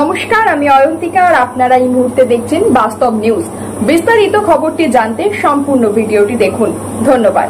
নমস্কার, আমি অয়ন্তিকা আর আপনারা এই মুহূর্তে দেখছেন বাস্তব নিউজ। বিস্তারিত খবরটি জানতে সম্পূর্ণ ভিডিওটি দেখুন। ধন্যবাদ।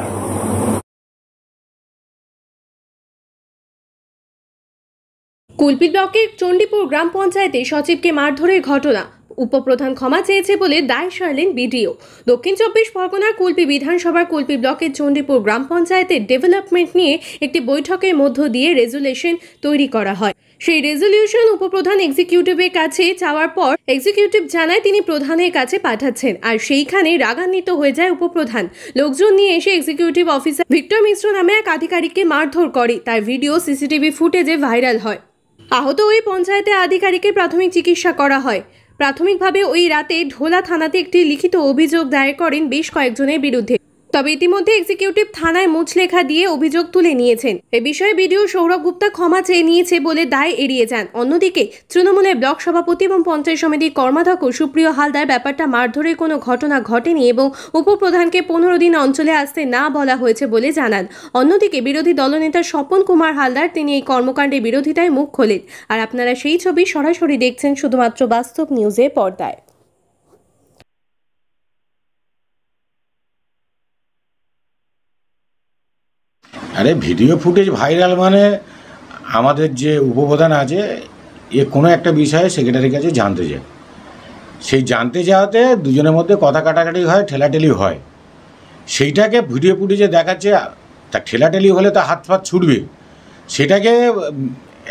কুলপি ব্লকের চণ্ডীপুর গ্রাম পঞ্চায়েতে সচিবকে মারধরের ঘটনা, উপপ্রধান ক্ষমা চেয়েছে বলে দায় সারলেন বিডিও। দক্ষিণ 24 পরগনার কুলপি বিধানসভার কুলপি ব্লকের চণ্ডীপুর গ্রাম পঞ্চায়েতের ডেভেলপমেন্ট নিয়ে একটি বৈঠকের মধ্য দিয়ে রেজুলেশন তৈরি করা হয়। সেই রেজলিউশন উপপ্রধান এক্সিকিউটিভের কাছে চাওয়ার পর এক্সিকিউটিভ জানায় তিনি প্রধানের কাছে পাঠাচ্ছেন, আর সেইখানে রাগান্বিত হয়ে যায় উপপ্রধান। লোকজন নিয়ে এসে এক্সিকিউটিভ অফিসার ভিক্টর মিশ্র নামে এক আধিকারিককে মারধর করে। তার ভিডিও সিসিটিভি ফুটেজে ভাইরাল হয়। আহত ওই পঞ্চায়েতের আধিকারিকের প্রাথমিক চিকিৎসা করা হয়। প্রাথমিকভাবে ওই রাতে ঢোলা থানাতে একটি লিখিত অভিযোগ দায়ের করেন বেশ কয়েকজনের বিরুদ্ধে। তবে ইতিমধ্যে এক্সিকিউটিভ থানায় মুচলেখা দিয়ে অভিযোগ তুলে নিয়েছেন। এ বিষয়ে বিডিও সৌরভ গুপ্তা ক্ষমা চেয়ে নিয়েছে বলে দায় এড়িয়ে যান। অন্যদিকে তৃণমূলের ব্লক সভাপতি এবং পঞ্চায়েত সমিতির কর্মাধ্যক্ষ সুপ্রিয় হালদার ব্যাপারটা মারধরের কোনো ঘটনা ঘটেনি এবং উপপ্রধানকে 15 দিন অঞ্চলে আসতে না বলা হয়েছে বলে জানান। অন্যদিকে বিরোধী দলনেতা স্বপন কুমার হালদার তিনি এই কর্মকাণ্ডের বিরোধিতায় মুখ খোলেন। আর আপনারা সেই ছবি সরাসরি দেখছেন শুধুমাত্র বাস্তব নিউজের পর্দায়। আরে ভিডিও ফুটেজ ভাইরাল মানে আমাদের যে উপপ্রধান আছে এ কোনো একটা বিষয়ে সেক্রেটারির কাছে জানতে যায়। সেই জানতে যাওয়াতে দুজনের মধ্যে কথা কাটাকাটি হয়, ঠেলাঠেলি হয়। সেইটাকে ভিডিও ফুটেজে দেখাচ্ছে। তা ঠেলাঠেলি হলে তো হাত ফাত ছুটবে। সেটাকে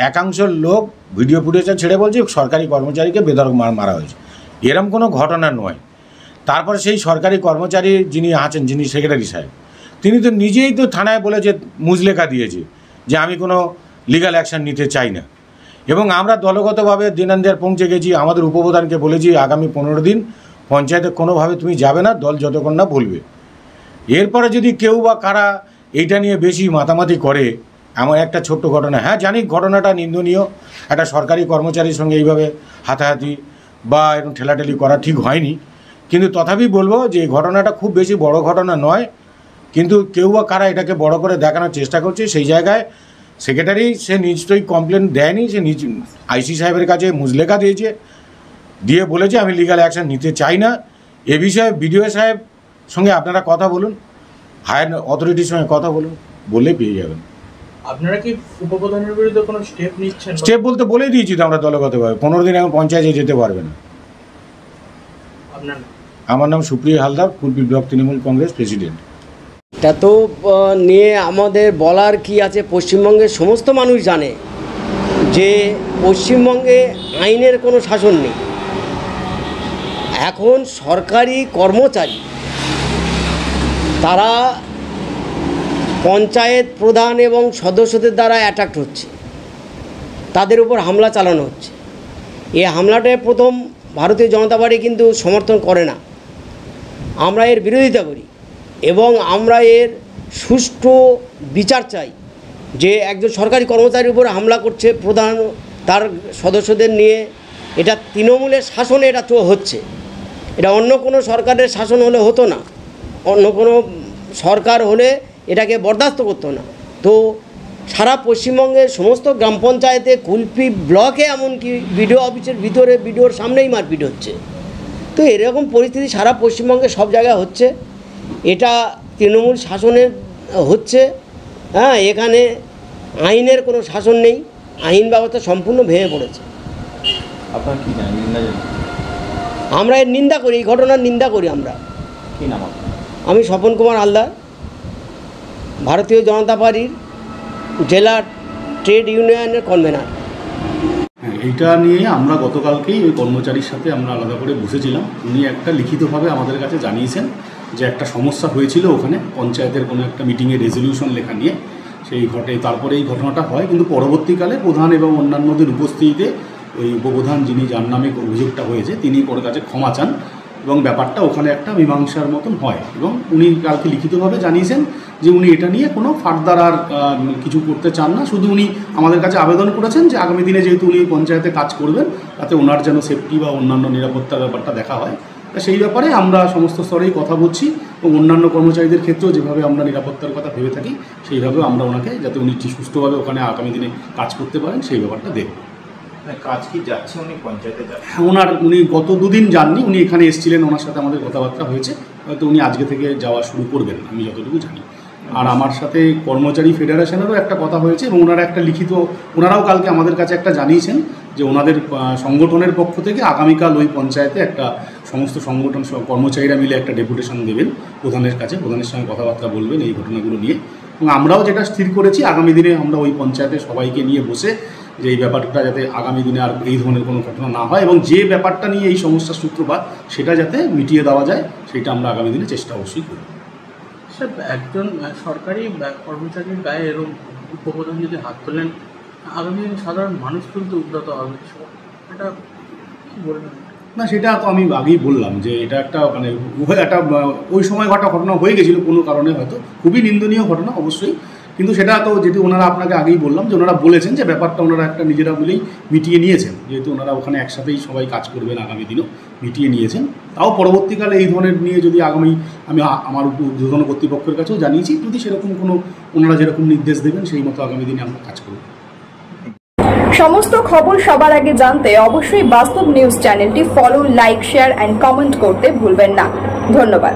একাংশ লোক ভিডিও ফুটেজটা ছেড়ে বলছে সরকারি কর্মচারীকে বেধড়ক মারা হয়েছে। এরম কোনো ঘটনা নয়। তারপর সেই সরকারি কর্মচারী যিনি আছেন, যিনি সেক্রেটারি সাহেব, তিনি তো নিজেই তো থানায় বলেছে, মুচলেখা দিয়েছে যে আমি কোনো লিগ্যাল অ্যাকশান নিতে চাই না। এবং আমরা দলগতভাবে দিনান্দার পৌঁছে গেছি। আমাদের উপপ্রধানকে বলেছি আগামী 15 দিন পঞ্চায়েতে কোনোভাবে তুমি যাবে না, দল যতক্ষণ না বলবে। এরপরে যদি কেউ বা কারা এইটা নিয়ে বেশি মাতামাতি করে, এমন একটা ছোট্ট ঘটনা, হ্যাঁ জানি ঘটনাটা নিন্দনীয়, একটা সরকারি কর্মচারীর সঙ্গে এইভাবে হাতাহাতি বা এরকম ঠেলাঠেলি করা ঠিক হয়নি, কিন্তু তথাপি বলবো যে এই ঘটনাটা খুব বেশি বড় ঘটনা নয়। কিন্তু কেউ বা কারা এটাকে বড় করে দেখানোর চেষ্টা করছে। সেই জায়গায় সেক্রেটারি সে নিশ্চয়ই কমপ্লেন দেয়নি, সে নিজ আইসি সাহেবের কাছে মুচলেখা দিয়েছে, দিয়ে বলেছে আমি লিগ্যাল অ্যাকশান নিতে চাই না। এ বিষয়ে বিডিও সাহেব সঙ্গে আপনারা কথা বলুন, হায়ার অথরিটির সঙ্গে কথা বলুন, বললেই পেয়ে যাবেন। আপনারা কি উপপ্রধানের বিরুদ্ধে কোনো স্টেপ নিচ্ছেন? স্টেপ বলতে বলেই দিয়েছি তো আমরা দলগতভাবে 15 দিন এখন পঞ্চায়েতে যেতে পারবে না। আমার নাম সুপ্রিয় হালদার, কুলপি ব্লক তৃণমূল কংগ্রেস প্রেসিডেন্ট। এটা তো নিয়ে আমাদের বলার কি আছে, পশ্চিমবঙ্গের সমস্ত মানুষ জানে যে পশ্চিমবঙ্গে আইনের কোনো শাসন নেই। এখন সরকারি কর্মচারী তারা পঞ্চায়েত প্রধান এবং সদস্যদের দ্বারা অ্যাটাক হচ্ছে, তাদের উপর হামলা চালানো হচ্ছে। এই হামলাটায় প্রথম ভারতীয় জনতা পার্টি কিন্তু সমর্থন করে না, আমরা এর বিরোধিতা করি এবং আমরা এর সুষ্ঠু বিচার চাই। যে একজন সরকারি কর্মচারীর উপর হামলা করছে প্রধান তার সদস্যদের নিয়ে, এটা তৃণমূলের শাসনে এটা হচ্ছে। এটা অন্য কোনো সরকারের শাসন হলে হতো না, অন্য কোনো সরকার হলে এটাকে বরদাস্ত করতো না। তো সারা পশ্চিমবঙ্গের সমস্ত গ্রাম পঞ্চায়েতে, কুলপি ব্লকে, এমনকি বিডিও অফিসের ভিতরে বিডিওর সামনেই মারপিট হচ্ছে। তো এরকম পরিস্থিতি সারা পশ্চিমবঙ্গে সব জায়গায় হচ্ছে। এটা তৃণমূল শাসনের হচ্ছে। হ্যাঁ, এখানে আইনের কোনো শাসন নেই, আইন ব্যবস্থা সম্পূর্ণ ভেঙে পড়েছে। আপনার কি জানেন? আমরা এর নিন্দা করি, এই ঘটনার নিন্দা করি আমরা। কি নাম আপনার? আমি স্বপন কুমার হালদার, ভারতীয় জনতা পার্টির জেলা ট্রেড ইউনিয়নের কনভেনার। এইটা নিয়ে আমরা গতকালকেই ওই কর্মচারীর সাথে আমরা আলাদা করে বসেছিলাম। উনি একটা লিখিতভাবে আমাদের কাছে জানিয়েছেন যে একটা সমস্যা হয়েছিল ওখানে পঞ্চায়েতের কোনো একটা মিটিংয়ে রেজলিউশন লেখা নিয়ে, সেই তারপরে এই ঘটনাটা হয়। কিন্তু পরবর্তীকালে প্রধান এবং অন্যান্যদের উপস্থিতিতে ওই উপপ্রধান যিনি যার নামে অভিযোগটা হয়েছে তিনি ওর কাছে ক্ষমা চান এবং ব্যাপারটা ওখানে একটা মীমাংসার মতন হয়। এবং উনি কালকে লিখিতভাবে জানিয়েছেন যে উনি এটা নিয়ে কোনো ফার্দার আর কিছু করতে চান না। শুধু উনি আমাদের কাছে আবেদন করেছেন যে আগামী দিনে যেহেতু উনি পঞ্চায়েতে কাজ করবেন, তাতে ওনার যেন সেফটি বা অন্যান্য নিরাপত্তার ব্যাপারটা দেখা হয়। সেই ব্যাপারে আমরা সমস্ত স্তরেই কথা বলছি এবং অন্যান্য কর্মচারীদের ক্ষেত্রেও যেভাবে আমরা নিরাপত্তার কথা ভেবে থাকি সেইভাবে আমরা ওনাকে, যাতে উনি সুষ্ঠুভাবে ওখানে আগামী দিনে কাজ করতে পারেন, সেই ব্যাপারটা দেখব। কাজ কি যাচ্ছে, উনি পঞ্চায়েতে যাচ্ছেন? হ্যাঁ, উনি গত দুদিন যাননি, উনি এখানে এসেছিলেন, ওনার সাথে আমাদের কথাবার্তা হয়েছে, হয়তো উনি আজকে থেকে যাওয়া শুরু করবেন আমি যতটুকু জানি। আর আমার সাথে কর্মচারী ফেডারেশনেরও একটা কথা হয়েছে এবং ওনারা একটা লিখিত, ওনারাও কালকে আমাদের কাছে একটা জানিয়েছেন যে ওনাদের সংগঠনের পক্ষ থেকে আগামীকাল ওই পঞ্চায়েতে একটা সমস্ত সংগঠন কর্মচারীরা মিলে একটা ডেপুটেশন দেবেন প্রধানের কাছে, প্রধানের সঙ্গে কথাবার্তা বলবেন এই ঘটনাগুলো নিয়ে। এবং আমরাও যেটা স্থির করেছি আগামী দিনে আমরা ওই পঞ্চায়েতে সবাইকে নিয়ে বসে যে এই ব্যাপারটা যাতে আগামী দিনে আর এই ধরনের কোনো ঘটনা না হয় এবং যে ব্যাপারটা নিয়ে এই সমস্যার সূত্রপাত সেটা যাতে মিটিয়ে দেওয়া যায় সেটা আমরা আগামী দিনে চেষ্টা অবশ্যই করব। স্যার, একজন সরকারি কর্মচারীর গায়ে এরকম উপপ্রধান যদি হাত তোলেন, আগামী দিনে সাধারণ মানুষ কিন্তু উদ্যত হবে, এটা কী বলবেন? না, সেটা তো আমি আগেই বললাম যে এটা একটা মানে একটা ওই সময় ঘটনা হয়ে গেছিলো কোনো কারণে, হয়তো খুবই নিন্দনীয় ঘটনা অবশ্যই, কিন্তু সেটা তো যেহেতু ওনারা আপনাকে আগেই বললাম যে ওনারা বলেছেন যে ব্যাপারটা ওনারা একটা নিজেরা মিলেই মিটিয়ে নিয়েছেন, যেহেতু ওনারা ওখানে একসাথেই সবাই কাজ করবেন আগামী দিনও মিটিয়ে নিয়েছেন। তাও পরবর্তীকালে এই ধরনের নিয়ে যদি আমি আমার ঊর্ধ্বতন কর্তৃপক্ষের কাছেও জানিয়েছি, যদি সেরকম কোনো ওনারা যেরকম নির্দেশ দেবেন সেই মতো আগামী দিনে আমরা কাজ করব। সমস্ত খবর সবার আগে জানতে অবশ্যই বাস্তব নিউজ চ্যানেলটি follow, like, share and comment করতে ভুলবেন না। ধন্যবাদ।